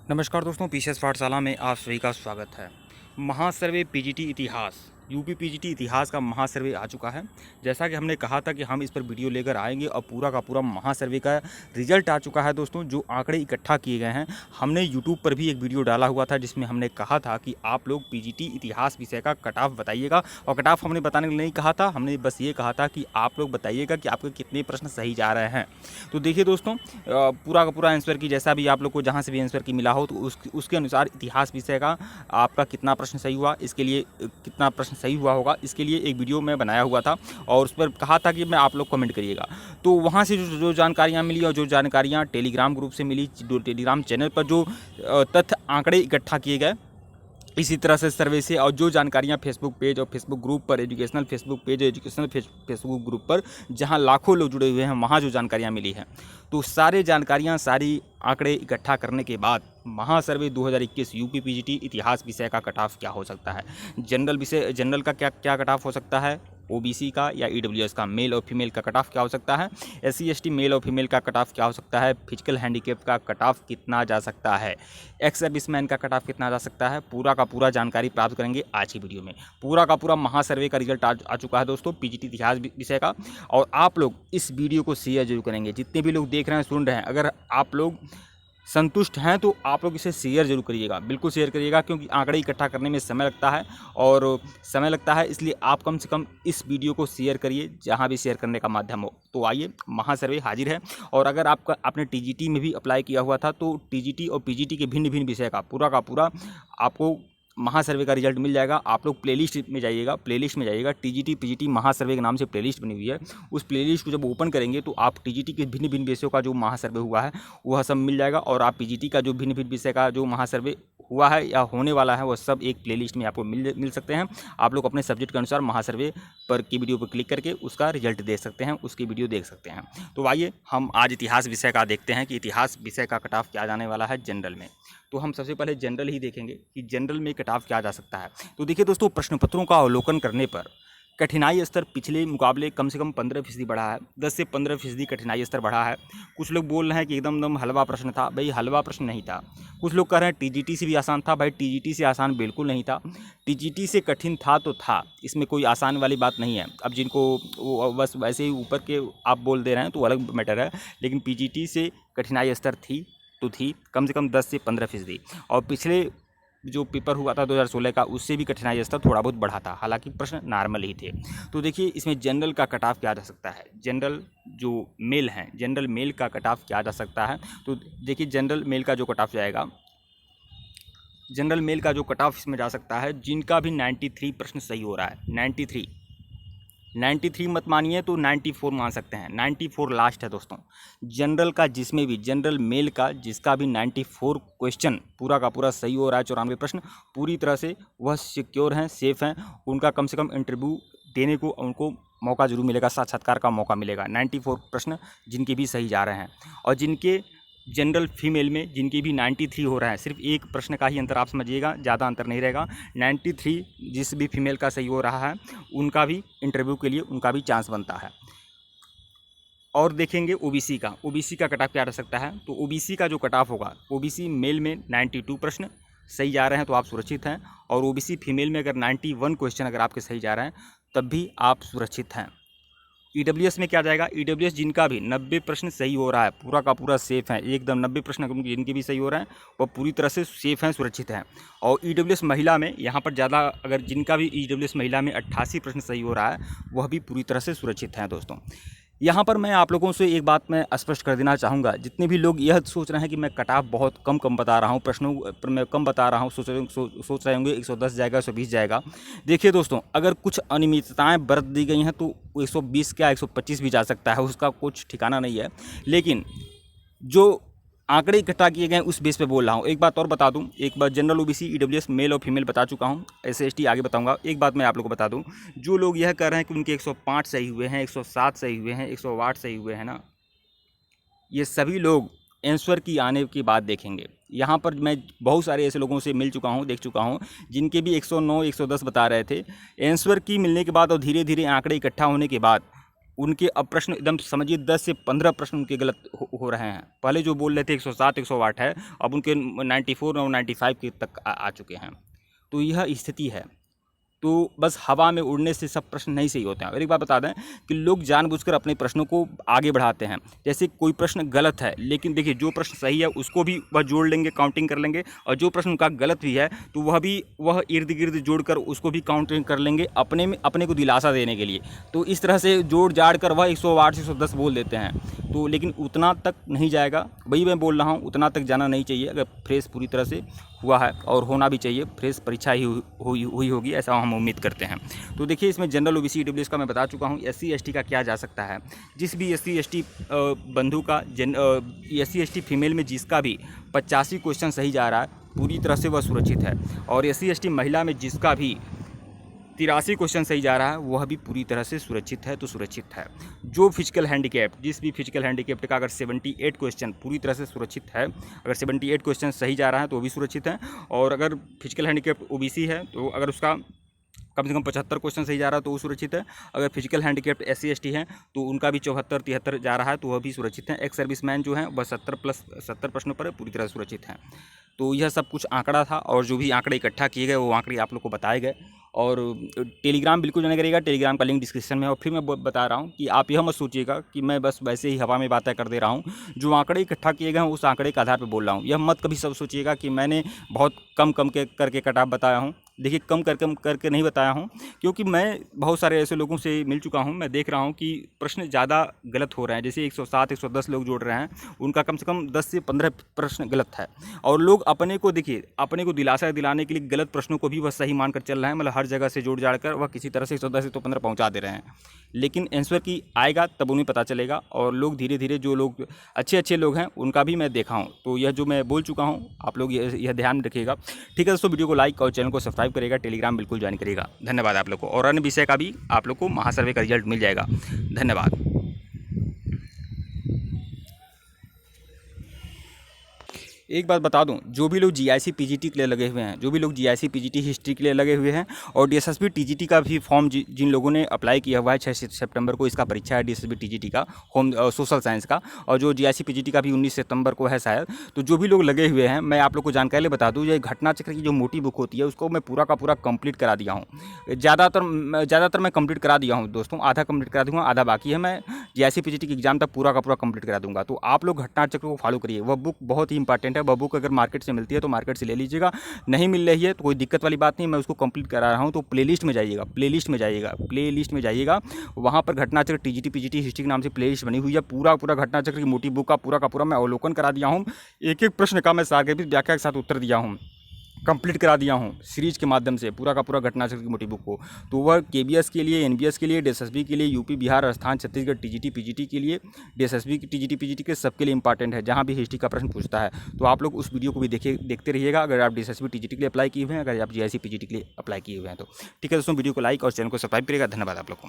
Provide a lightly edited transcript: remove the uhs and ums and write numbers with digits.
नमस्कार दोस्तों, पीसीएस पाठशाला में आप सभी का स्वागत है। महासर्वे पीजीटी इतिहास, यूपी पीजीटी इतिहास का महासर्वे आ चुका है। जैसा कि हमने कहा था कि हम इस पर वीडियो लेकर आएंगे और पूरा का पूरा महासर्वे का रिजल्ट आ चुका है दोस्तों। जो आंकड़े इकट्ठा किए गए हैं, हमने यूट्यूब पर भी एक वीडियो डाला हुआ था जिसमें हमने कहा था कि आप लोग पीजीटी इतिहास विषय का कट ऑफ बताइएगा। और कट ऑफ हमने बताने के लिए नहीं कहा था, हमने बस ये कहा था कि आप लोग बताइएगा कि आपके कितने प्रश्न सही जा रहे हैं। तो देखिए दोस्तों, पूरा का पूरा आंसर की जैसा भी आप लोग को जहाँ से भी आंसर की मिला हो तो उसके अनुसार इतिहास विषय का आपका कितना प्रश्न सही हुआ, इसके लिए कितना प्रश्न सही हुआ होगा, इसके लिए एक वीडियो मैं बनाया हुआ था और उस पर कहा था कि मैं आप लोग कमेंट करिएगा। तो वहाँ से जो जानकारियाँ मिली और जो जानकारियाँ टेलीग्राम ग्रुप से मिली, जो टेलीग्राम चैनल पर जो तथ्य आंकड़े इकट्ठा किए गए, इसी तरह से सर्वे से, और जो जानकारियाँ फेसबुक पेज और फेसबुक ग्रुप पर, educational Facebook page, educational Facebook group पर जहां लाखों लोग जुड़े हुए हैं, वहां जो जानकारियाँ मिली हैं, तो सारी जानकारियाँ, सारी आंकड़े इकट्ठा करने के बाद महासर्वे 2021 यूपी पीजीटी इतिहास विषय का कट ऑफ क्या हो सकता है, जनरल का क्या कट ऑफ हो सकता है, ओबीसी का या ईडब्ल्यूएस का, मेल और फीमेल का कट ऑफ क्या हो सकता है, एससी एसटी मेल और फीमेल का कट ऑफ क्या हो सकता है, फिजिकल हैंडीकैप का कट ऑफ कितना जा सकता है, एक्स सर्विसमैन का कट ऑफ कितना जा सकता है, पूरा का पूरा जानकारी प्राप्त करेंगे आज की वीडियो में। पूरा का पूरा महासर्वे का रिजल्ट आ चुका है दोस्तों पीजीटी इतिहास विषय का। और आप लोग इस वीडियो को शेयर जरूर करेंगे, जितने भी लोग देख रहे हैं, सुन रहे हैं। अगर आप लोग संतुष्ट हैं तो आप लोग इसे शेयर जरूर करिएगा, बिल्कुल शेयर करिएगा, क्योंकि आंकड़े इकट्ठा करने में समय लगता है और समय लगता है, इसलिए आप कम से कम इस वीडियो को शेयर करिए जहां भी शेयर करने का माध्यम हो। तो आइए, महासर्वे हाजिर है। और अगर आपने टीजीटी में भी अप्लाई किया हुआ था तो टीजीटी और पीजीटी के भिन्न भिन्न विषय का पूरा आपको महासर्वे का रिजल्ट मिल जाएगा। आप लोग प्लेलिस्ट में जाइएगा, टीजीटी पीजीटी महासर्वे के नाम से प्लेलिस्ट बनी हुई है। उस प्लेलिस्ट को जब ओपन करेंगे तो आप टीजीटी के भिन्न भिन्न विषयों का जो महासर्वे हुआ है वह सब मिल जाएगा, और आप पीजीटी का जो भिन्न भिन्न विषय का जो महासर्वे हुआ है या होने वाला है वह सब एक प्लेलिस्ट में आपको मिल सकते हैं। आप लोग अपने सब्जेक्ट के अनुसार महासर्वे पर की वीडियो पर क्लिक करके उसका रिजल्ट देख सकते हैं, उसकी वीडियो देख सकते हैं। तो आइए हम आज इतिहास विषय का देखते हैं कि इतिहास विषय का कट ऑफ क्या जाने वाला है जनरल में। तो हम सबसे पहले जनरल ही देखेंगे कि जनरल में कट ऑफ क्या जा सकता है। तो देखिए दोस्तों, प्रश्न पत्रों का अवलोकन करने पर कठिनाई स्तर पिछले मुकाबले कम से कम 15% बढ़ा है, 10 से 15% कठिनाई स्तर बढ़ा है। कुछ लोग बोल रहे हैं कि एकदम हलवा प्रश्न था। भाई हलवा प्रश्न नहीं था। कुछ लोग कह रहे हैं टीजीटी से भी आसान था। भाई टीजीटी से आसान बिल्कुल नहीं था। टीजीटी से कठिन था तो था, इसमें कोई आसान वाली बात नहीं है। अब जिनको बस वैसे ही ऊपर के आप बोल दे रहे हैं तो अलग मैटर है, लेकिन पीजीटी से कठिनाई स्तर थी कम से कम 10 से 15%। और पिछले जो पेपर हुआ था 2016 का, उससे भी कठिनाई स्तर थोड़ा बहुत बढ़ा था, हालांकि प्रश्न नॉर्मल ही थे। तो देखिए इसमें जनरल का कट ऑफ क्या जा सकता है। जनरल जो मेल हैं, जनरल मेल का कट ऑफ क्या जा सकता है। तो देखिए जनरल मेल का जो कट ऑफ जाएगा, जनरल मेल का जो कट ऑफ इसमें जा सकता है, जिनका भी 93 प्रश्न सही हो रहा है, 93 मत मानिए तो 94 मान सकते हैं। 94 लास्ट है दोस्तों। जनरल का जिसमें भी, जनरल मेल का जिसका भी 94 क्वेश्चन पूरा का पूरा सही हो रहा है, 94 प्रश्न पूरी तरह से वह सिक्योर हैं, सेफ हैं, उनका कम से कम इंटरव्यू देने को उनको मौका जरूर मिलेगा, साक्षात्कार का मौका मिलेगा। 94 प्रश्न जिनके भी सही जा रहे हैं, और जिनके जनरल फीमेल में जिनकी भी 93 हो रहा है, सिर्फ एक प्रश्न का ही अंतर आप समझिएगा, ज़्यादा अंतर नहीं रहेगा। 93 जिस भी फीमेल का सही हो रहा है, उनका भी इंटरव्यू के लिए उनका भी चांस बनता है। और देखेंगे ओबीसी का कट ऑफ क्या रह सकता है। तो ओबीसी का जो कट ऑफ होगा, ओबीसी मेल में 92 प्रश्न सही जा रहे हैं तो आप सुरक्षित हैं, और ओबीसी फीमेल में अगर 91 क्वेश्चन अगर आपके सही जा रहे हैं तब भी आप सुरक्षित हैं। ईडब्ल्यूएस में क्या जाएगा, ईडब्ल्यूएस जिनका भी 90 प्रश्न सही हो रहा है, पूरा का पूरा सेफ है, एकदम 90 प्रश्न जिनके भी सही हो रहे हैं वह पूरी तरह से सेफ हैं, सुरक्षित हैं। और ईडब्ल्यूएस महिला में यहाँ पर ज़्यादा, अगर जिनका भी ईडब्ल्यूएस महिला में 88 प्रश्न सही हो रहा है वह भी पूरी तरह से सुरक्षित हैं दोस्तों। यहाँ पर मैं आप लोगों से एक बात मैं स्पष्ट कर देना चाहूँगा, जितने भी लोग यह सोच रहे हैं कि मैं कट ऑफ बहुत कम बता रहा हूँ, प्रश्नों पर मैं कम बता रहा हूँ, सोच रहे होंगे 110 जाएगा, 120 जाएगा। देखिए दोस्तों, अगर कुछ अनियमितताएं बरत दी गई हैं तो 120 क्या 125 भी जा सकता है, उसका कुछ ठिकाना नहीं है। लेकिन जो आंकड़े इकट्ठा किए गए उस बेस पे बोल रहा हूँ। एक बात और बता दूं, एक बार जनरल ओबीसी ईडब्ल्यूएस मेल और फीमेल बता चुका हूँ, एससी एसटी आगे बताऊंगा। एक बात मैं आप लोगों को बता दूं, जो लोग यह कह रहे हैं कि उनके 105 सही हुए हैं, 107 सही हुए हैं, 108 सही हुए हैं ना, ये सभी लोग आंसर की आने की बात देखेंगे। यहाँ पर मैं बहुत सारे ऐसे लोगों से मिल चुका हूँ, देख चुका हूँ, जिनके भी 109 110 बता रहे थे। आंसर की मिलने के बाद और धीरे धीरे आंकड़े इकट्ठा होने के बाद उनके अब प्रश्न एकदम समझिए 10 से 15 प्रश्न उनके गलत हो रहे हैं। पहले जो बोल रहे थे 107 108 है, अब उनके 94 और 95 के तक आ चुके हैं। तो यह स्थिति है। तो बस हवा में उड़ने से सब प्रश्न नहीं सही होते हैं। और एक बात बता दें कि लोग जानबूझकर अपने प्रश्नों को आगे बढ़ाते हैं। जैसे कोई प्रश्न गलत है, लेकिन देखिए जो प्रश्न सही है उसको भी वह जोड़ लेंगे, काउंटिंग कर लेंगे, और जो प्रश्न उनका गलत भी है तो वह इर्द गिर्द जोड़कर उसको भी काउंटिंग कर लेंगे अपने को दिलासा देने के लिए। तो इस तरह से जोड़ जाड़ कर वह 108 110 बोल देते हैं। तो लेकिन उतना तक नहीं जाएगा, वही मैं बोल रहा हूँ, उतना तक जाना नहीं चाहिए। अगर फ्रेश पूरी तरह से हुआ है और होना भी चाहिए, फ्रेश परीक्षा ही हुई होगी, ऐसा हम उम्मीद करते हैं। तो देखिए इसमें जनरल ओबीसी ईडब्ल्यूएस का मैं बता चुका हूँ। एससी एसटी का क्या जा सकता है, जिस भी एससी एसटी बंधु का एससी एसटी फीमेल में जिसका भी 85 क्वेश्चन सही जा रहा है पूरी तरह से वह सुरक्षित है। और एससी एसटी महिला में जिसका भी 83 क्वेश्चन सही जा रहा है वह भी पूरी तरह से सुरक्षित है, तो सुरक्षित है। जो फिजिकल हैंडीकैप, जिस भी फिजिकल हैंडीकैप्ड का अगर 78 क्वेश्चन पूरी तरह से सुरक्षित है, अगर 78 क्वेश्चन सही जा रहा है तो वो भी सुरक्षित है। और अगर फिजिकल हैंडीकैप्ड ओबीसी है तो अगर उसका कम से कम 75 क्वेश्चन सही जा रहा है तो वो सुरक्षित है। अगर फिजिकल हैंडीकैप्ड एससी एसटी हैं तो उनका भी 74 73 जा रहा है तो वह भी सुरक्षित है। एक्स सर्विसमैन जो हैं वह 70 प्रश्नों पर पूरी तरह सुरक्षित हैं। तो यह सब कुछ आंकड़ा था, और जो भी आंकड़े इकट्ठा किए गए वो आंकड़े आप लोग को बताए गए। और टेलीग्राम बिल्कुल जाने करिएगा, टेलीग्राम का लिंक डिस्क्रिप्शन में है। और फिर मैं बता रहा हूँ कि आप यह मत सोचिएगा कि मैं बस वैसे ही हवा में बातें कर दे रहा हूँ। जो आंकड़े इकट्ठा किए गए हैं उस आंकड़े के आधार पर बोल रहा हूँ। यह मत कभी सब सोचिएगा कि मैंने बहुत कम करके कटाव बताया हूँ। देखिए कम करके नहीं बताया हूँ, क्योंकि मैं बहुत सारे ऐसे लोगों से मिल चुका हूँ। मैं देख रहा हूँ कि प्रश्न ज़्यादा गलत हो रहे हैं। जैसे 107 110 लोग जोड़ रहे हैं, उनका कम से कम 10 से 15 प्रश्न गलत है। और लोग अपने को दिलासा दिलाने के लिए गलत प्रश्नों को भी वह सही मानकर चल रहे हैं। मतलब हर जगह से जोड़ जाड़ कर वह किसी तरह से 110 से 115 पहुँचा दे रहे हैं। लेकिन आंसर की आएगा तब उन्हें पता चलेगा। और लोग धीरे धीरे, जो लोग अच्छे लोग हैं उनका भी मैं देखा हूँ। तो यह जो मैं बोल चुका हूँ आप लोग यह ध्यान रखिएगा। ठीक है दोस्तों, वीडियो को लाइक और चैनल को सब्सक्राइब करिएगा, टेलीग्राम बिल्कुल ज्वाइन करिएगा। धन्यवाद आप लोग को। और अन्य विषय का भी आप लोग को महासर्वे का रिजल्ट मिल जाएगा। धन्यवाद। एक बात बता दूं, जो भी लोग जीआईसी पीजीटी के लिए लगे हुए हैं, जो भी लोग जीआईसी पीजीटी हिस्ट्री के लिए लगे हुए हैं, और डीएसएसबी टीजीटी का भी फॉर्म जिन लोगों ने अप्लाई किया हुआ है, 6 सितंबर को इसका परीक्षा है डीएसएसबी टीजीटी का, होम सोशल साइंस का। और जो जीआईसी पीजीटी का भी 19 सितंबर को है शायद। तो जो भी लोग लगे हुए हैं, मैं आप लोग को जानकारी बता दूँ, ये घटना चक्र की जो मोटी बुक होती है उसको मैं पूरा का पूरा कंप्लीट करा दिया हूँ। ज़्यादातर मैं कंप्लीट करा दिया हूँ दोस्तों, आधा कंप्लीट करा दूँगा, आधा बाकी है। मैं जीआईसी पीजीटी की एग्जाम तक पूरा का पूरा कंप्लीट करा दूँगा। तो आप लोग घटना चक्र को फॉलो करिए, वह बुक बहुत ही इंपॉर्टेंट है। वह बुक अगर मार्केट से मिलती है तो मार्केट से ले लीजिएगा, नहीं मिल रही है तो कोई दिक्कत वाली बात नहीं, मैं उसको कंप्लीट करा रहा हूँ। तो प्लेलिस्ट में जाइएगा, वहाँ पर घटना चक्र टीजीटी पीजीटी हिस्ट्री के नाम से प्लेलिस्ट बनी हुई है। पूरा घटना चक्र की मोटी बुक का पूरा मैं अवलोकन करा दिया हूँ। एक प्रश्न का मैं सारगर्भित व्याख्या के साथ उत्तर दिया हूँ, कंप्लीट करा दिया हूँ सीरीज के माध्यम से पूरा का पूरा घटना चक्र की मोटी बुक को। तो वह केबीएस के लिए, एनबीएस के लिए, डीएसएसबी के लिए, UP Bihar Rajasthan Chhattisgarh TGT PGT के लिए, डीएसएसबी टीजीटी पीजीटी के सबके लिए इंपॉर्टेंट है, जहाँ भी हिस्ट्री का प्रश्न पूछता है। तो आप लोग उस वीडियो को भी देखते रहिएगा, अगर आप डीएसएसबी टीजीटी के लिए अप्लाई किए हुए हैं, अगर आप जीआईसी पीजीटी के लिए अप्लाई किए हुए हैं तो। ठीक है दोस्तों, वीडियो को लाइक और चैनल को सब्सक्राइब करिएगा। धन्यवाद आप लोग को।